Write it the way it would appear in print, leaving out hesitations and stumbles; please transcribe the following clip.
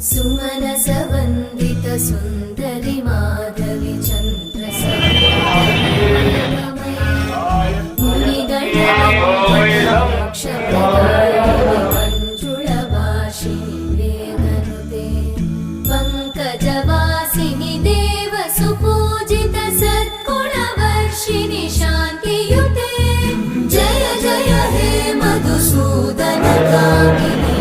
सुमनस वन्दित सुन्दरि माधवि चन्द्र मंजुलवासिनि वेदनुते पंकजवासिनि देव सुपूजित सद्गुणवर्षिणि शान्तियुते जय जय हे मधुसूदन कामिनि